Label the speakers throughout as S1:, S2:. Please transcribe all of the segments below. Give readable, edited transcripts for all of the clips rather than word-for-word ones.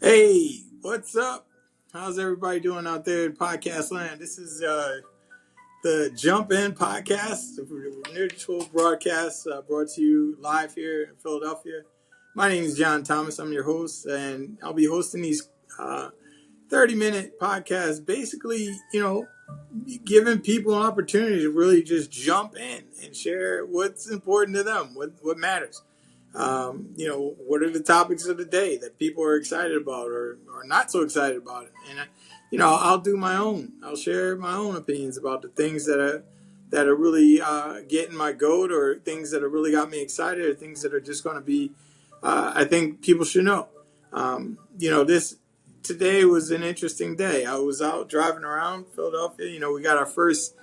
S1: Hey, what's up? How's everybody doing out there in podcast land? This is the Jump In podcast, the neutral broadcast brought to you live here in Philadelphia. My name is John Thomas. I'm your host, and I'll be hosting these 30-minute podcasts, basically, giving people an opportunity to really just jump in and share what's important to them, what matters. What are the topics of the day that people are excited about or not so excited about it? And, I'll do my own. I'll share my own opinions about the things that are really getting my goat, or things that have really got me excited, or things that are just going to be, I think people should know. This today was an interesting day. I was out driving around Philadelphia. We got our first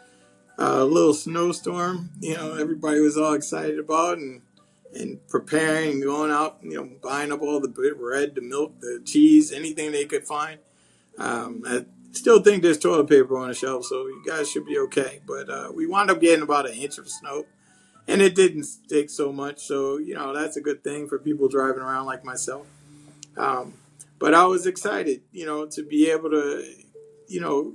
S1: little snowstorm. Everybody was all excited about, and preparing and going out, buying up all the bread, the milk, the cheese, anything they could find. I still think there's toilet paper on the shelf, so you guys should be okay. But we wound up getting about an inch of snow, and it didn't stick so much. So, that's a good thing for people driving around like myself. Um, but I was excited, to be able to, you know,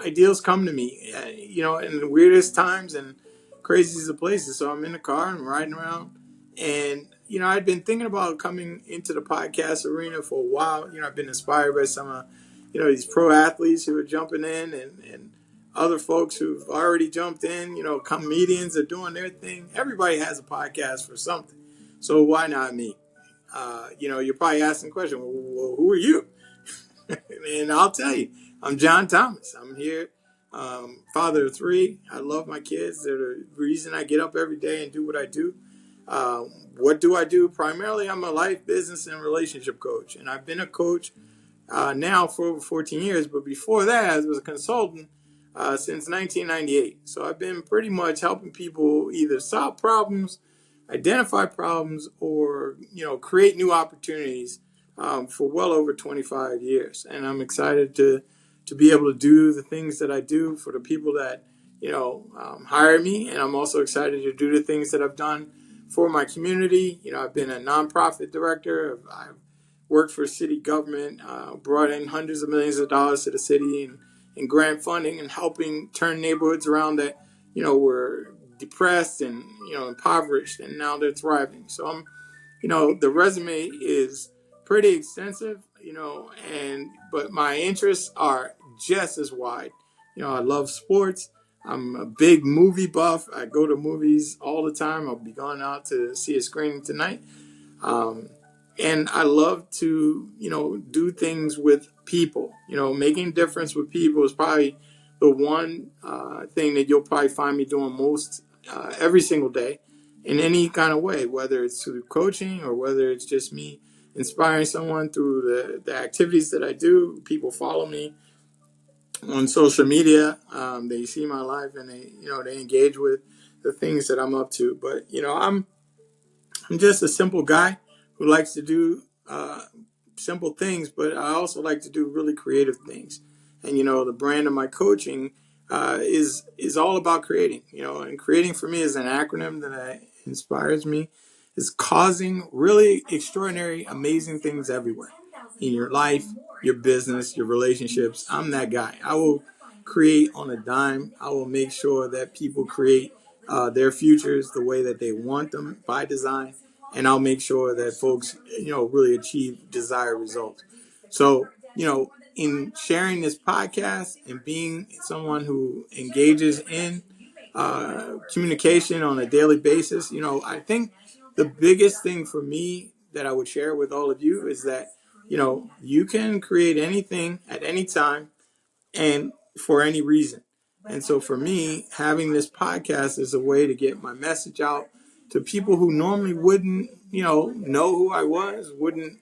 S1: ideals come to me, in the weirdest times and craziest of places. So I'm in the car and riding around, and I'd been thinking about coming into the podcast arena for a while. I've been inspired by some of these pro athletes who are jumping in, and other folks who've already jumped in. Comedians are doing their thing. Everybody has a podcast for something, so why not me? You're probably asking the question, well, who are you? And I'll tell you, I'm John Thomas. I'm here, father of three. I love my kids. They're the reason I get up every day and do what I do. What do I do? Primarily, I'm a life, business, and relationship coach. And I've been a coach now for over 14 years. But before that, I was a consultant since 1998. So I've been pretty much helping people either solve problems, identify problems, or create new opportunities for well over 25 years. And I'm excited to be able to do the things that I do for the people that hire me. And I'm also excited to do the things that I've done for my community. I've been a nonprofit director. I've worked for city government, brought in hundreds of millions of dollars to the city and grant funding, and helping turn neighborhoods around that were depressed and impoverished, and now they're thriving. So the resume is pretty extensive, but my interests are just as wide. I love sports. I'm a big movie buff. I go to movies all the time. I'll be going out to see a screening tonight. And I love to, do things with people. Making a difference with people is probably the one thing that you'll probably find me doing most every single day in any kind of way, whether it's through coaching or whether it's just me inspiring someone through the activities that I do. People follow me on social media. They see my life, and they engage with the things that I'm up to. But, I'm just a simple guy who likes to do simple things, but I also like to do really creative things. And the brand of my coaching is all about creating. And creating for me is an acronym that inspires me. Is causing really extraordinary, amazing things everywhere in your life, your business, your relationships. I'm that guy. I will create on a dime. I will make sure that people create their futures the way that they want them by design, and I'll make sure that folks, really achieve desired results. So, in sharing this podcast and being someone who engages in communication on a daily basis, I think the biggest thing for me that I would share with all of you is that, you can create anything at any time and for any reason. And so for me, having this podcast is a way to get my message out to people who normally wouldn't, know who I was, wouldn't,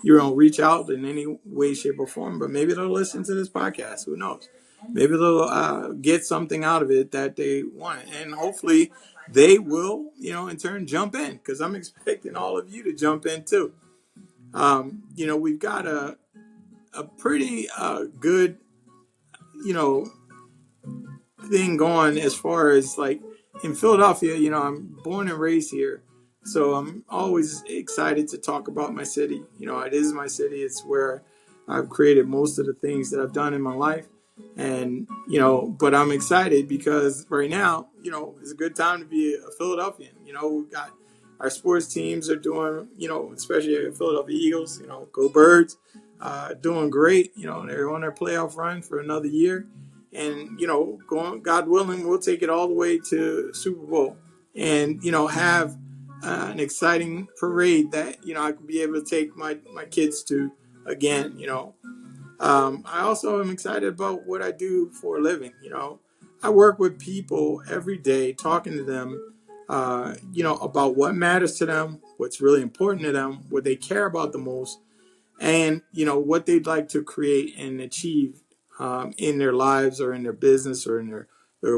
S1: reach out in any way, shape, or form. But maybe they'll listen to this podcast. Who knows? Maybe they'll get something out of it that they want. And hopefully they will, in turn jump in, because I'm expecting all of you to jump in too. We've got a pretty good, thing going as far as like in Philadelphia. I'm born and raised here. So I'm always excited to talk about my city. It is my city. It's where I've created most of the things that I've done in my life. And, but I'm excited because right now, it's a good time to be a Philadelphian. We've got our sports teams are doing, especially the Philadelphia Eagles, go Birds, doing great. They're on their playoff run for another year. And, God willing, we'll take it all the way to Super Bowl and, have an exciting parade that, I could be able to take my kids to again. I also am excited about what I do for a living. I work with people every day, talking to them, about what matters to them, what's really important to them, what they care about the most, and, what they'd like to create and achieve in their lives or in their business or in their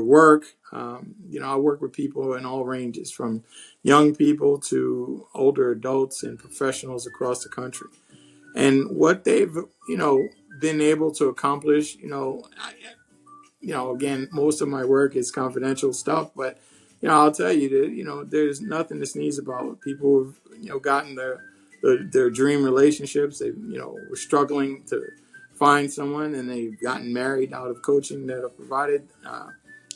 S1: work. I work with people in all ranges, from young people to older adults and professionals across the country. And what they've, been able to accomplish, again, most of my work is confidential stuff, but, I'll tell you that, there's nothing to sneeze about. People who've, gotten their dream relationships. They, were struggling to find someone, and they've gotten married out of coaching that I've provided.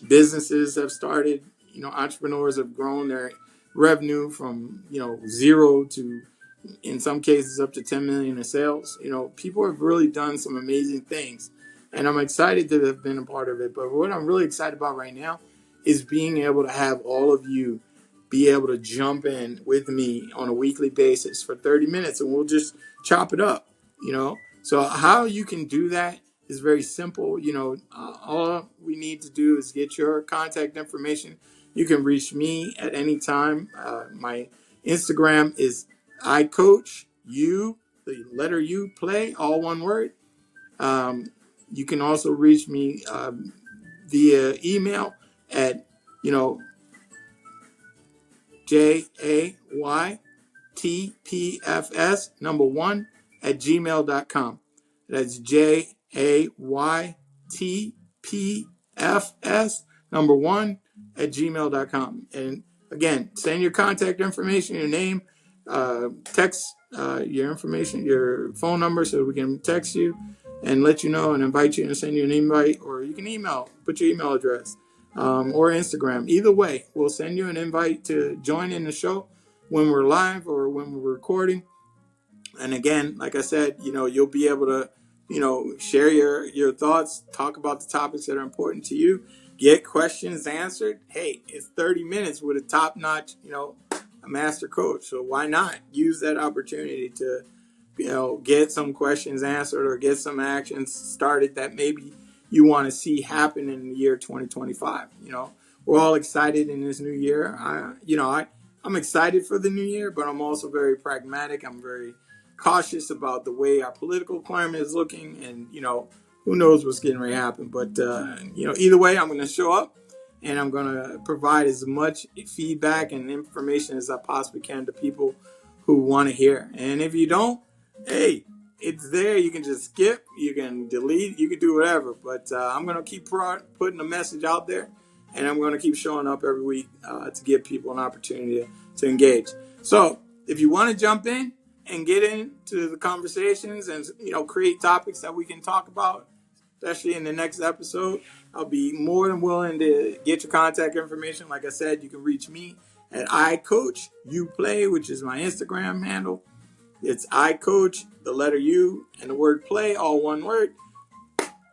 S1: Businesses have started, entrepreneurs have grown their revenue from, zero to, in some cases, up to 10 million in sales. People have really done some amazing things, and I'm excited to have been a part of it. But what I'm really excited about right now is being able to have all of you be able to jump in with me on a weekly basis for 30 minutes, and we'll just chop it up. So how you can do that is very simple. All we need to do is get your contact information. You can reach me at any time. My Instagram is iCoachU, the letter U, play, all one word. You can also reach me via email at, JAYTPFS1 at gmail.com. That's JAYTPFS1 at gmail.com. And again, send your contact information, your name, text your information, your phone number, so we can text you and let you know and invite you and send you an invite, or you can email, put your email address, or Instagram. Either way, we'll send you an invite to join in the show when we're live or when we're recording. And again, like I said, you'll be able to, share your thoughts, talk about the topics that are important to you, get questions answered. Hey, it's 30 minutes with a top-notch, a master coach. So why not use that opportunity to, get some questions answered or get some actions started that maybe you want to see happen in the year 2025. We're all excited in this new year. I'm excited for the new year, but I'm also very pragmatic. I'm very cautious about the way our political climate is looking, and who knows what's getting ready to happen. But either way, I'm going to show up, and I'm going to provide as much feedback and information as I possibly can to people who want to hear. And if you don't, hey, it's there. You can just skip, you can delete, you can do whatever. But I'm going to keep putting the message out there, and I'm going to keep showing up every week to give people an opportunity to engage. So if you want to jump in and get into the conversations and, create topics that we can talk about, especially in the next episode, I'll be more than willing to get your contact information. Like I said, you can reach me at iCoachUPlay, which is my Instagram handle. It's iCoach, the letter U, and the word play, all one word.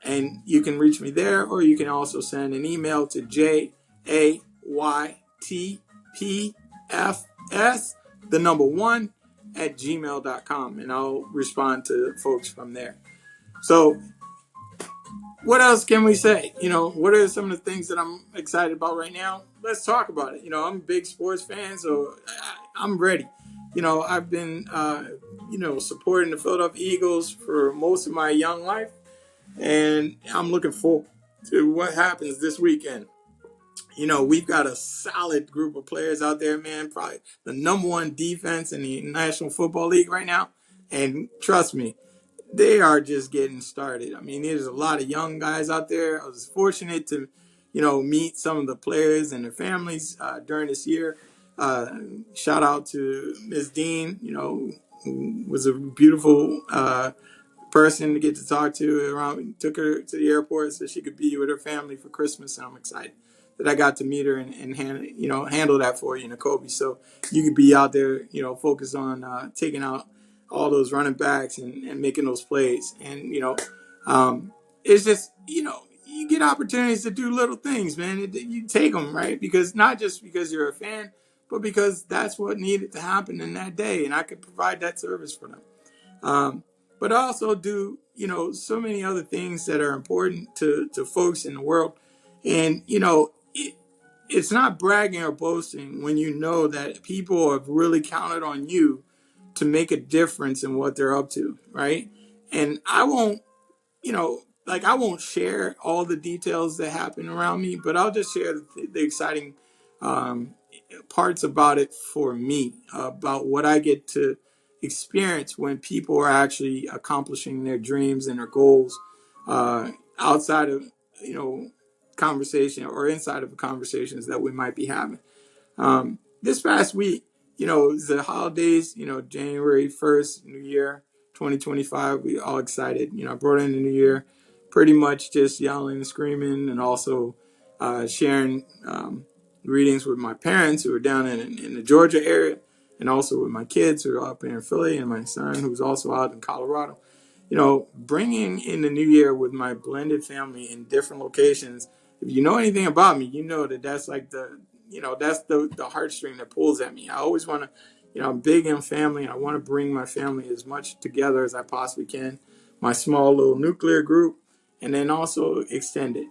S1: And you can reach me there, or you can also send an email to JAYTPFS1 at gmail.com, and I'll respond to folks from there. So what else can we say? What are some of the things that I'm excited about right now? Let's talk about it. I'm a big sports fan, so I'm ready. I've been, supporting the Philadelphia Eagles for most of my young life, and I'm looking forward to what happens this weekend. We've got a solid group of players out there, man. Probably the number one defense in the National Football League right now. And trust me, they are just getting started. I mean, there's a lot of young guys out there. I was fortunate to, meet some of the players and their families during this year. Uh, Shout out to Ms. Dean, who was a beautiful person to get to talk to around. Took her to the airport so she could be with her family for Christmas, and I'm excited that I got to meet her and handle that for you, Kobe. So you could be out there, focused on taking out all those running backs and making those plays. And it's just you get opportunities to do little things, man. You take them, right? Because not just because you're a fan, but because that's what needed to happen in that day, and I could provide that service for them. But I also do, so many other things that are important to folks in the world. And, it's not bragging or boasting when you know that people have really counted on you to make a difference in what they're up to, right? And I won't, I won't share all the details that happen around me, but I'll just share the exciting um, parts about it for me, about what I get to experience when people are actually accomplishing their dreams and their goals uh, outside of, conversation or inside of the conversations that we might be having. This past week, the holidays, January 1st, New Year, 2025, we all excited. I brought in the new year pretty much just yelling and screaming, and also sharing readings with my parents who are down in the Georgia area, and also with my kids who are up here in Philly, and my son who's also out in Colorado. Bringing in the new year with my blended family in different locations. If you know anything about me, you know that that's like that's the heartstring that pulls at me. I always want to, I'm big in family, and I want to bring my family as much together as I possibly can. My small little nuclear group, and then also extend it.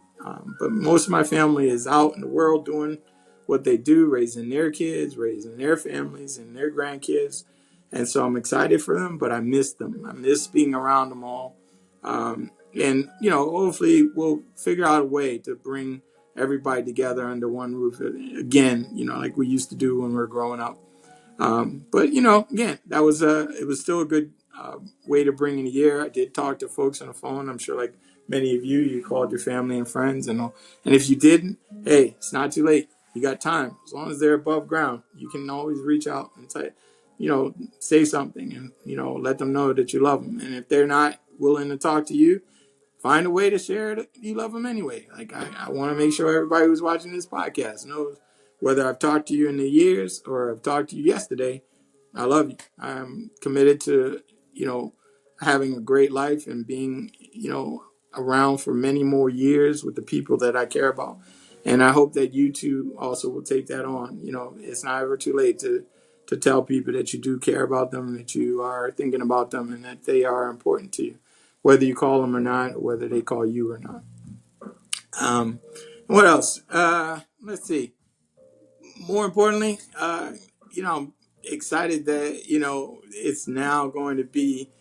S1: But most of my family is out in the world doing what they do, raising their kids, raising their families and their grandkids. And so I'm excited for them, but I miss them. I miss being around them all. And, hopefully we'll figure out a way to bring everybody together under one roof again, like we used to do when we were growing up. But again, that was it was still a good way to bring in a year. I did talk to folks on the phone. I'm sure, like many of you, you called your family and friends, and if you didn't, hey, it's not too late. You got time. As long as they're above ground, you can always reach out and say something, and let them know that you love them. And if they're not willing to talk to you, find a way to share that you love them anyway. Like I want to make sure everybody who's watching this podcast knows, whether I've talked to you in the years or I've talked to you yesterday, I love you. I'm committed to, having a great life and being, around for many more years with the people that I care about. And I hope that you too also will take that on. It's not ever too late to tell people that you do care about them, that you are thinking about them, and that they are important to you, whether you call them or not, or whether they call you or not. Um, what else? Let's see. More importantly, I'm excited that it's now going to be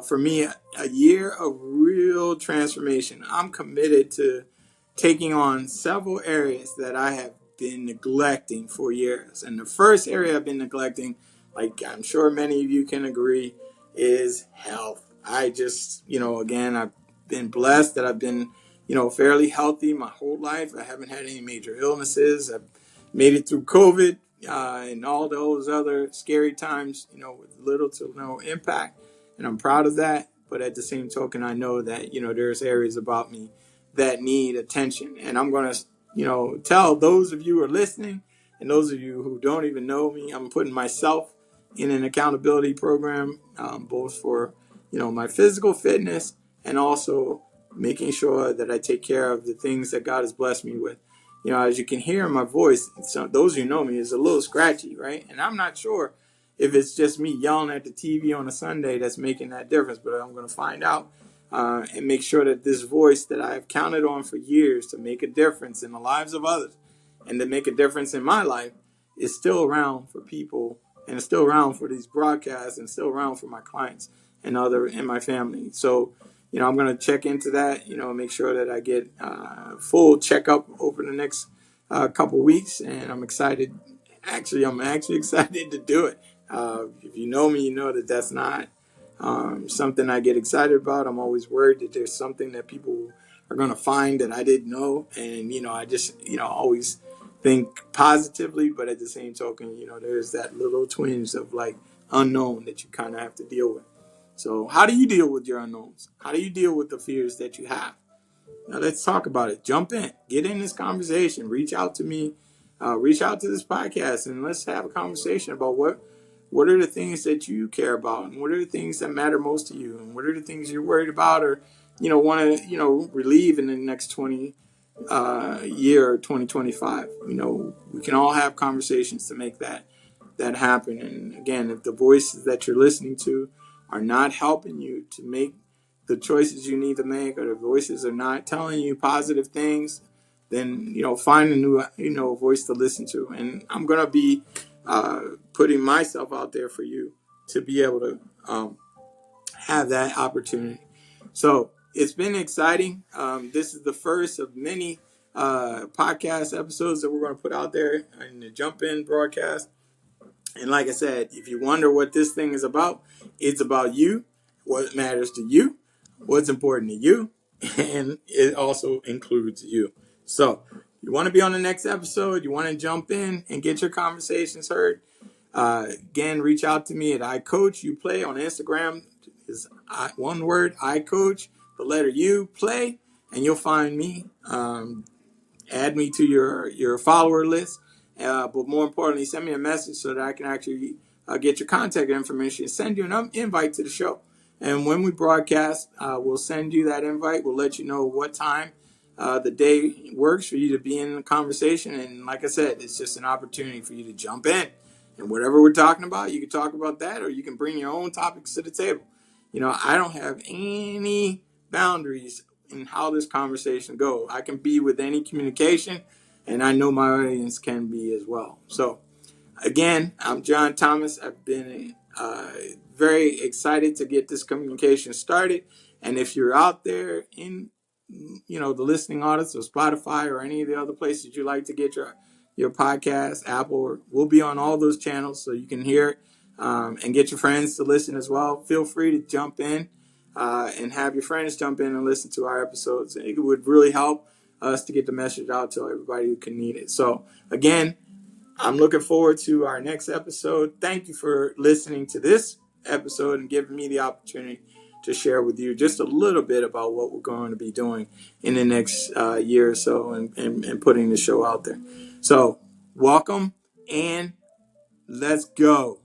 S1: for me a year of real transformation. I'm committed to taking on several areas that I have been neglecting for years. And the first area I've been neglecting, like I'm sure many of you can agree, is health. I just, again, I've been blessed that I've been, fairly healthy my whole life. I haven't had any major illnesses. I've made it through COVID and all those other scary times, with little to no impact. And I'm proud of that. But at the same token, I know that, there's areas about me that need attention. And I'm going to, tell those of you who are listening and those of you who don't even know me, I'm putting myself in an accountability program, both for, my physical fitness and also making sure that I take care of the things that God has blessed me with. As you can hear in my voice, those who know me is a little scratchy, right? And I'm not sure if it's just me yelling at the TV on a Sunday that's making that difference, but I'm going to find out and make sure that this voice that I have counted on for years to make a difference in the lives of others and to make a difference in my life is still around for people, and it's still around for these broadcasts, and still around for my clients and my family. So, I'm going to check into that, make sure that I get full checkup over the next couple weeks. And I'm excited. I'm actually excited to do it. If you know me, you know that that's not something I get excited about. I'm always worried that there's something that people are going to find that I didn't know. And, I just, always think positively, but at the same token, there's that little twinge of like unknown that you kind of have to deal with. So how do you deal with your unknowns? How do you deal with the fears that you have? Now let's talk about it. Jump in, get in this conversation, reach out to me, reach out to this podcast, and let's have a conversation about what are the things that you care about, and what are the things that matter most to you, and what are the things you're worried about, or want to relieve in the next 20 year 2025. We can all have conversations to make that happen. And again, if the voices that you're listening to are not helping you to make the choices you need to make, or the voices are not telling you positive things, then find a new voice to listen to. And I'm gonna be putting myself out there for you to be able to have that opportunity. So it's been exciting. This is the first of many podcast episodes that we're going to put out there in the Jump In broadcast. And like I said, if you wonder what this thing is about, it's about you, what matters to you, what's important to you, and it also includes you. So you want to be on the next episode, you want to jump in and get your conversations heard, again, reach out to me at iCoachUPlay on Instagram. Is one word, iCoach, the letter U, play, and you'll find me. Add me to your follower list. But more importantly, send me a message so that I can actually get your contact information and send you an invite to the show. And when we broadcast, we'll send you that invite. We'll let you know what time the day works for you to be in the conversation. And like I said, it's just an opportunity for you to jump in. And whatever we're talking about, you can talk about that, or you can bring your own topics to the table. I don't have any boundaries in how this conversation goes. I can be with any communication, and I know my audience can be as well. So, again, I'm John Thomas. I've been very excited to get this communication started. And if you're out there in, the listening audience of Spotify or any of the other places you like to get your podcast, Apple, we'll be on all those channels so you can hear it, and get your friends to listen as well. Feel free to jump in and have your friends jump in and listen to our episodes. It would really help us to get the message out to everybody who can need it. So again, I'm looking forward to our next episode. Thank you for listening to this episode and giving me the opportunity to share with you just a little bit about what we're going to be doing in the next year or so, and putting the show out there. So welcome, and let's go.